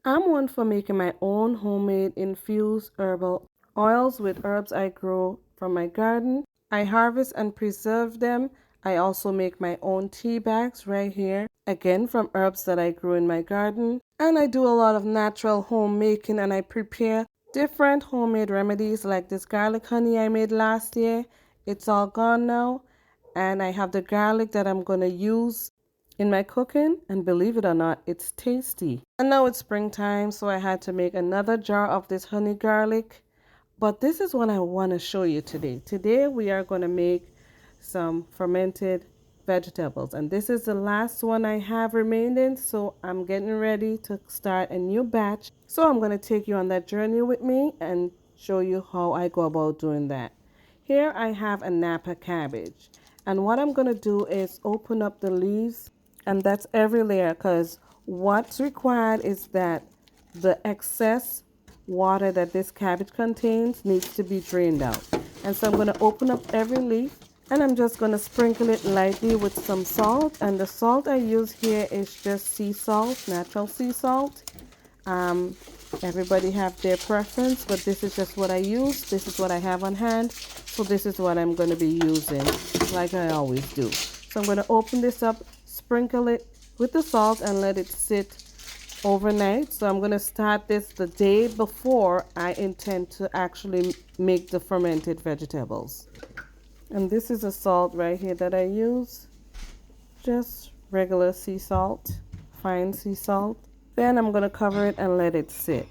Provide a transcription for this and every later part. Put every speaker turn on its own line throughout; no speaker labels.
I'm one for making my own homemade infused herbal oils with herbs I grow from my garden. I harvest and preserve them. I also make my own tea bags right here, again from herbs that I grew in my garden. And I do a lot of natural homemaking, and I prepare different homemade remedies like this garlic honey I made last year. It's all gone now. And I have the garlic that I'm going to use in my cooking, and believe it or not, it's tasty. And now it's springtime, so I had to make another jar of this honey garlic. But this is what I want to show you today. Today we are going to make some fermented vegetables, and this is the last one I have remaining, so I'm getting ready to start a new batch. So I'm going to take you on that journey with me and show you how I go about doing that. Here I have a Napa cabbage, and what I'm going to do is open up the leaves, and that's every layer, because what's required is that the excess water that this cabbage contains needs to be drained out. And so I'm going to open up every leaf, and I'm just going to sprinkle it lightly with some salt. And the salt I use here is just sea salt, natural sea salt. Everybody have their preference, but this is just what I use. This is what I have on hand, so this is what I'm going to be using, like I always do. So I'm going to open this up, sprinkle it with the salt, and let it sit overnight. So I'm going to start this the day before I intend to actually make the fermented vegetables. And this is a salt right here that I use, just regular sea salt, fine sea salt. Then I'm going to cover it and let it sit.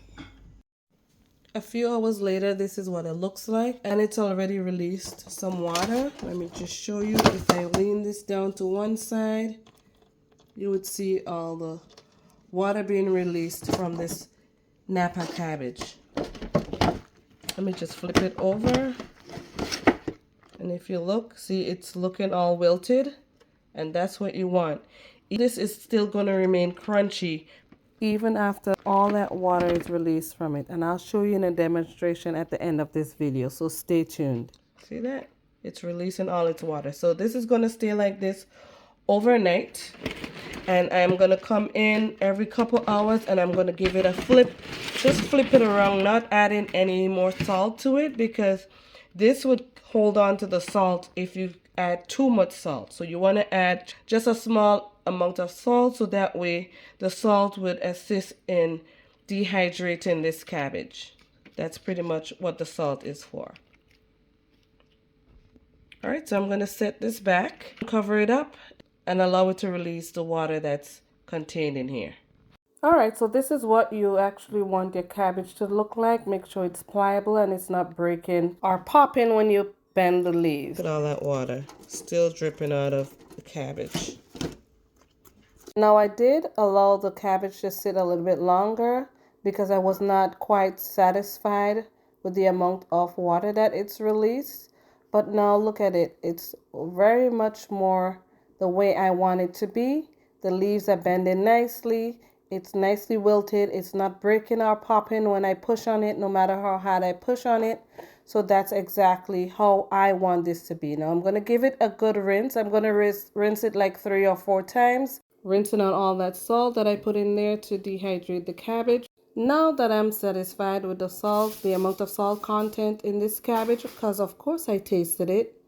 A few hours later, this is what it looks like, and it's already released some water. Let me just show you. If I lean this down to one side, you would see all the water being released from this Napa cabbage. Let me just flip it over, and if you look, see, it's looking all wilted, and that's what you want. This is still going to remain crunchy even after all that water is released from it, and I'll show you in a demonstration at the end of this video, so stay tuned. See that? It's releasing all its water. So this is going to stay like this overnight, and I'm going to come in every couple hours, and I'm going to give it a flip. Just flip it around, not adding any more salt to it, because this would hold on to the salt if you add too much salt. So you want to add just a small amount of salt, so that way the salt would assist in dehydrating this cabbage. That's pretty much what the salt is for. All right, so I'm going to set this back, cover it up, and allow it to release the water that's contained in here. All right, so this is what you actually want your cabbage to look like. Make sure it's pliable and it's not breaking or popping when you bend the leaves. Look at all that water still dripping out of the cabbage. Now I did allow the cabbage to sit a little bit longer because I was not quite satisfied with the amount of water that it's released. But now look at it. It's very much more the way I want it to be. The leaves are bending nicely. It's nicely wilted. It's not breaking or popping when I push on it, no matter how hard I push on it. So that's exactly how I want this to be. Now I'm going to give it a good rinse. I'm going to rinse it like 3 or 4 times. Rinsing out all that salt that I put in there to dehydrate the cabbage. Now that I'm satisfied with the salt, the amount of salt content in this cabbage, because of course I tasted it,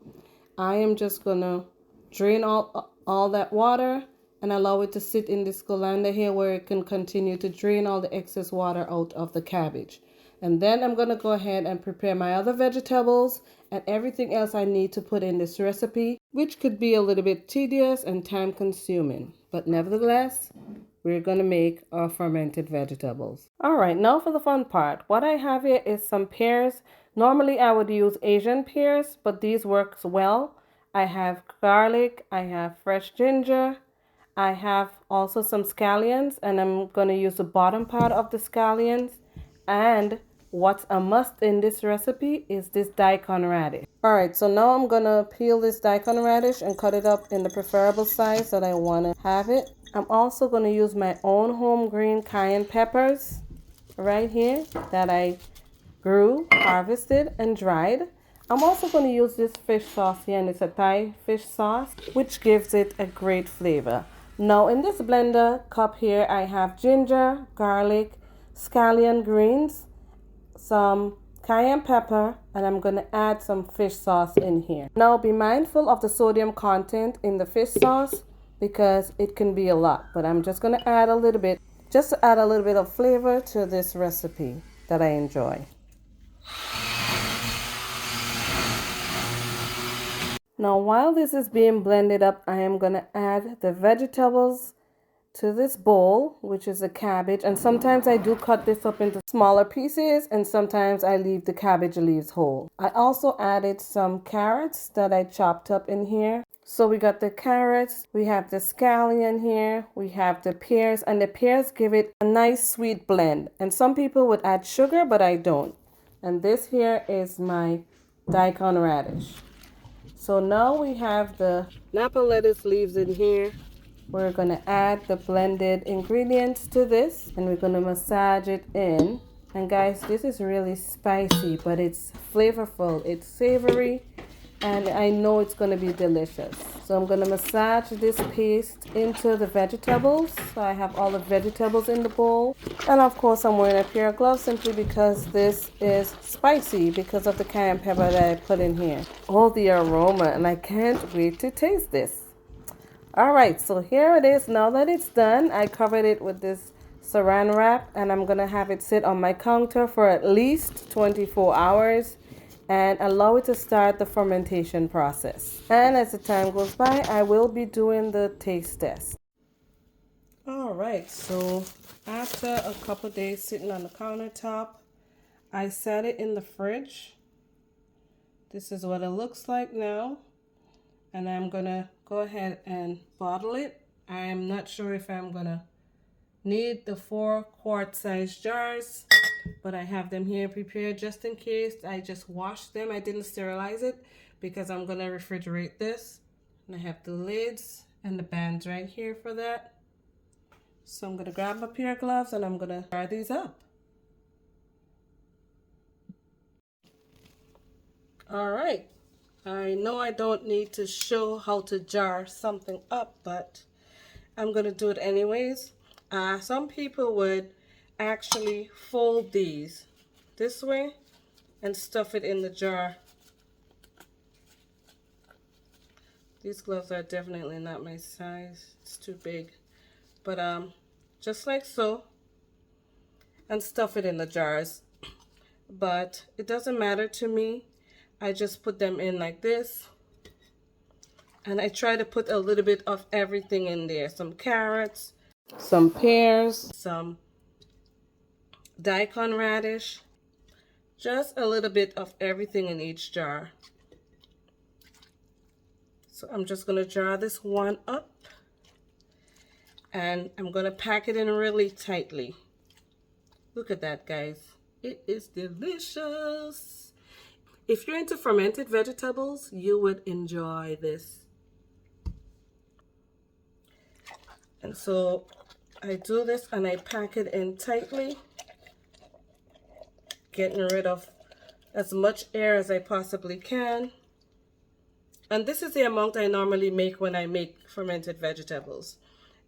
I am just gonna drain all that water and allow it to sit in this colander here, where it can continue to drain all the excess water out of the cabbage. And then I'm gonna go ahead and prepare my other vegetables and everything else I need to put in this recipe, which could be a little bit tedious and time consuming. But nevertheless, we're going to make our fermented vegetables. All right, now for the fun part. What I have here is some pears. Normally I would use Asian pears, but these work well. I have garlic, I have fresh ginger, I have also some scallions, and I'm going to use the bottom part of the scallions. And what's a must in this recipe is this daikon radish. All right, so now I'm gonna peel this daikon radish and cut it up in the preferable size that I wanna have it. I'm also gonna use my own home green cayenne peppers right here that I grew, harvested, and dried. I'm also gonna use this fish sauce here, and it's a Thai fish sauce, which gives it a great flavor. Now in this blender cup here, I have ginger, garlic, scallion greens, some cayenne pepper, and I'm going to add some fish sauce in here. Now be mindful of the sodium content in the fish sauce because it can be a lot, but I'm just going to add a little bit just to add a little bit of flavor to this recipe that I enjoy. Now while this is being blended up, I am going to add the vegetables to this bowl, which is a cabbage, and sometimes I do cut this up into smaller pieces and sometimes I leave the cabbage leaves whole. I also added some carrots that I chopped up in here. So we got the carrots, we have the scallion here, we have the pears, and the pears give it a nice sweet blend. And some people would add sugar, but I don't. And this here is my daikon radish. So now we have the Napa lettuce leaves in here. We're going to add the blended ingredients to this and we're going to massage it in. And guys, this is really spicy, but it's flavorful, it's savory, and I know it's going to be delicious. So I'm going to massage this paste into the vegetables. So I have all the vegetables in the bowl. And of course I'm wearing a pair of gloves simply because this is spicy because of the cayenne pepper that I put in here. Oh, the aroma, and I can't wait to taste this. All right, so here it is. Now that it's done, I covered it with this saran wrap and I'm gonna have it sit on my counter for at least 24 hours and allow it to start the fermentation process. And as the time goes by, I will be doing the taste test. All right, so after a couple days sitting on the countertop, I set it in the fridge. This is what it looks like now. And I'm gonna go ahead and bottle it. I'm not sure if I'm gonna need the 4-quart size jars, but I have them here prepared just in case. I just washed them. I didn't sterilize it because I'm gonna refrigerate this. And I have the lids and the bands right here for that. So I'm gonna grab a pair of gloves and I'm gonna jar these up. All right. I know I don't need to show how to jar something up, but I'm going to do it anyways. Some people would actually fold these this way and stuff it in the jar. These gloves are definitely not my size. It's too big. But just like so, and stuff it in the jars. But it doesn't matter to me. I just put them in like this. And I try to put a little bit of everything in there. Some carrots, some pears, some daikon radish. Just a little bit of everything in each jar. So I'm just going to jar this one up. And I'm going to pack it in really tightly. Look at that, guys. It is delicious. If you're into fermented vegetables, you would enjoy this. And so I do this and I pack it in tightly, getting rid of as much air as I possibly can. And this is the amount I normally make when I make fermented vegetables.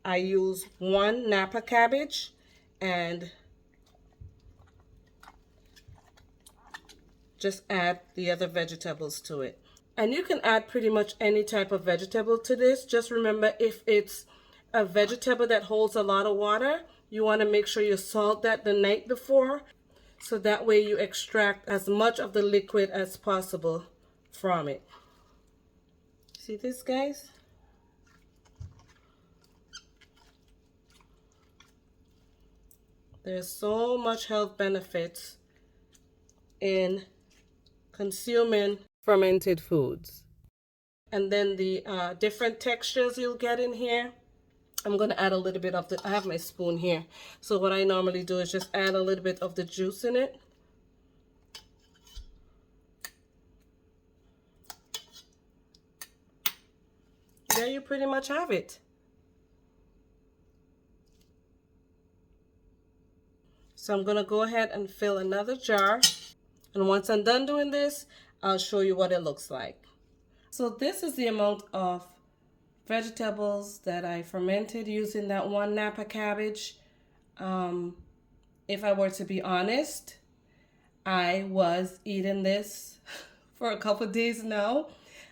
I use 1 Napa cabbage and just add the other vegetables to it. And you can add pretty much any type of vegetable to this. Just remember, if it's a vegetable that holds a lot of water, you want to make sure you salt that the night before, so that way you extract as much of the liquid as possible from it. See this, guys? There's so much health benefits in consuming fermented foods. And then the different textures you'll get in here. I'm going to add a little bit of I have my spoon here. So what I normally do is just add a little bit of the juice in it. There you pretty much have it. So I'm going to go ahead and fill another jar. And once I'm done doing this, I'll show you what it looks like. So this is the amount of vegetables that I fermented using that 1 Napa cabbage. if I were to be honest, I was eating this for a couple days now.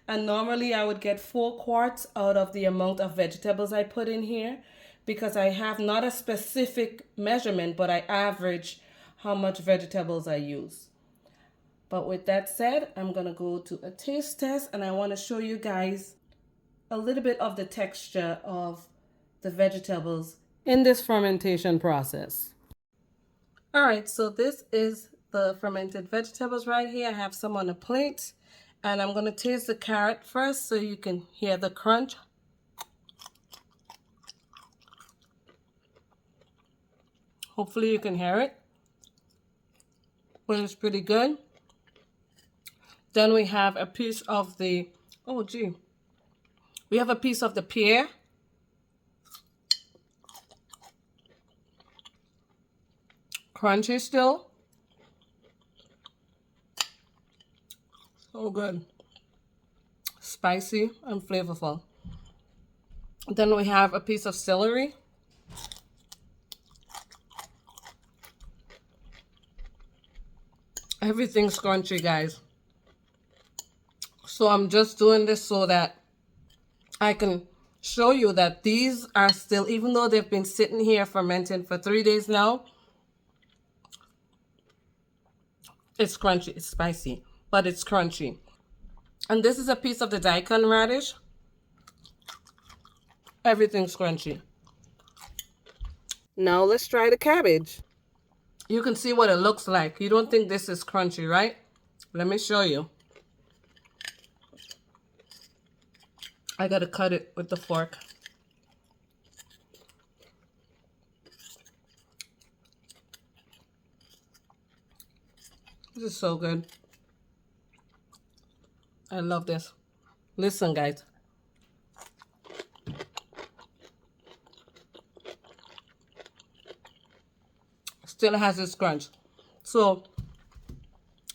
And normally I would get 4 quarts out of the amount of vegetables I put in here, because I have not a specific measurement, but I average how much vegetables I use. But with that said, I'm going to go to a taste test, and I want to show you guys a little bit of the texture of the vegetables in this fermentation process. All right, so this is the fermented vegetables right here. I have some on a plate, and I'm going to taste the carrot first so you can hear the crunch. Hopefully you can hear it, but it's pretty good. Then we have a piece of the, we have a piece of the pear. Crunchy still. So good. Spicy and flavorful. Then we have a piece of celery. Everything's crunchy, guys. So I'm just doing this so that I can show you that these are still, even though they've been sitting here fermenting for 3 days now, it's crunchy, it's spicy, but it's crunchy. And this is a piece of the daikon radish. Everything's crunchy. Now let's try the cabbage. You can see what it looks like. You don't think this is crunchy, right? Let me show you. I gotta cut it with the fork. This is so good. I love this. Listen, guys. Still has this crunch. So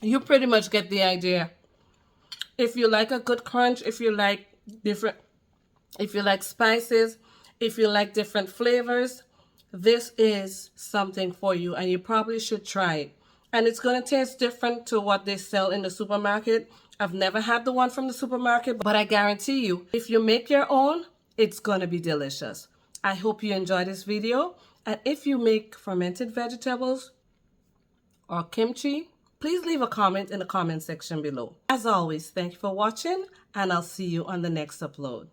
you pretty much get the idea. If you like a good crunch, if you like spices, if you like different flavors, this is something for you, and you probably should try it. And it's going to taste different to what they sell in the supermarket. I've never had the one from the supermarket, but I guarantee you, if you make your own, it's going to be delicious. I hope you enjoy this video. And if you make fermented vegetables or kimchi, please leave a comment in the comment section below. As always, thank you for watching, and I'll see you on the next upload.